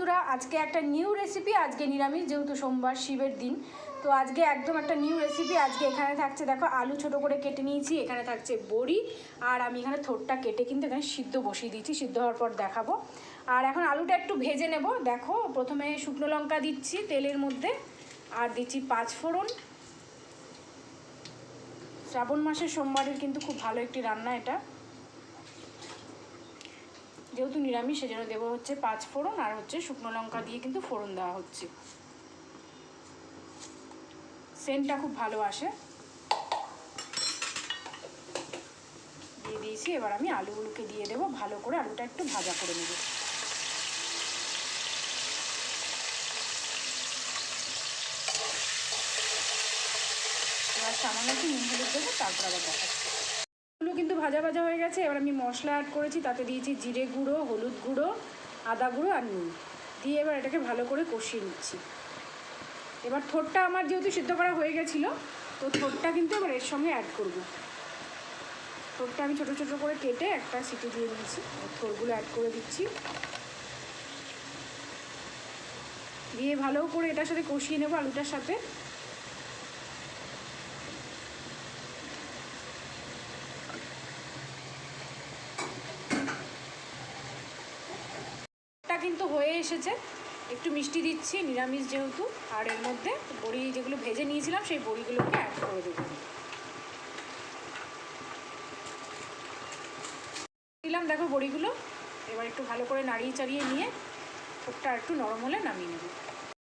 বন্ধুরা, আজকে একটা নিউ রেসিপি। আজকে নিরামিষ, যেহেতু সোমবার শিবের দিন, তো আজকে একদম একটা নিউ রেসিপি। আজকে এখানে থাকছে, দেখো, আলু ছোট করে কেটে নিয়েছি, এখানে থাকছে বড়ি, আর আমি এখানে থোড়টা কেটে কিন্তু এখানে সিদ্ধ বসিয়ে দিয়েছি। সিদ্ধ হওয়ার পর দেখাবো। আর এখন আলুটা একটু ভেজে নেব। দেখো, প্রথমে শুকনো লঙ্কা দিচ্ছি তেলের মধ্যে, আর দিচ্ছি 5 ফোড়ন। শ্রাবণ মাসের সোমবারের কিন্তু খুব ভালো একটি রান্না এটা, যেহেতু নিরামিষ সেজন্য দেবো হচ্ছে 5 ফোড়ন, আর হচ্ছে শুকনো লঙ্কা দিয়ে কিন্তু ফোড়ন দেওয়া হচ্ছে, সেন্টটা খুব ভালো আসে। দিয়ে দিয়েছি, এবার আমি আলুগুলোকে দিয়ে দেবো, ভালো করে আলুটা একটু ভাজা করে নেব। এবার সামান্য একটু নুন হলুদ দেবো, তারপর আবার দেখাচ্ছি। এগুলো কিন্তু ভাজা ভাজা হয়ে গেছে। এবার আমি মশলা অ্যাড করেছি, তাতে দিয়েছি জিরে গুঁড়ো, হলুদ গুঁড়ো, আদা গুঁড়ো আর নুন দিয়ে এবার এটাকে ভালো করে কষিয়ে নিচ্ছি। এবার থোড়টা আমার যেহেতু সিদ্ধ করা হয়ে গেছিলো, তো থোড়টা কিন্তু এবার এর সঙ্গে অ্যাড করব। থোড়টা আমি ছোটো ছোটো করে কেটে একটা সিটি দিয়ে নিয়েছি, থোড়গুলো অ্যাড করে দিচ্ছি, দিয়ে ভালো করে এটার সাথে কষিয়ে নেব আলুটার সাথে। কিন্তু হয়ে এসেছে, একটু মিষ্টি দিচ্ছি, নিরামিষ যেহেতু, আর এর মধ্যে বড়ি যেগুলো ভেজে নিয়েছিলাম সেই বড়িগুলোকে অ্যাড করে দেবো। দিলাম, দেখো বড়িগুলো। এবার একটু ভালো করে নাড়িয়ে চাড়িয়ে নিয়ে ঠোঁটটা একটু নরম হলে নামিয়ে নেব।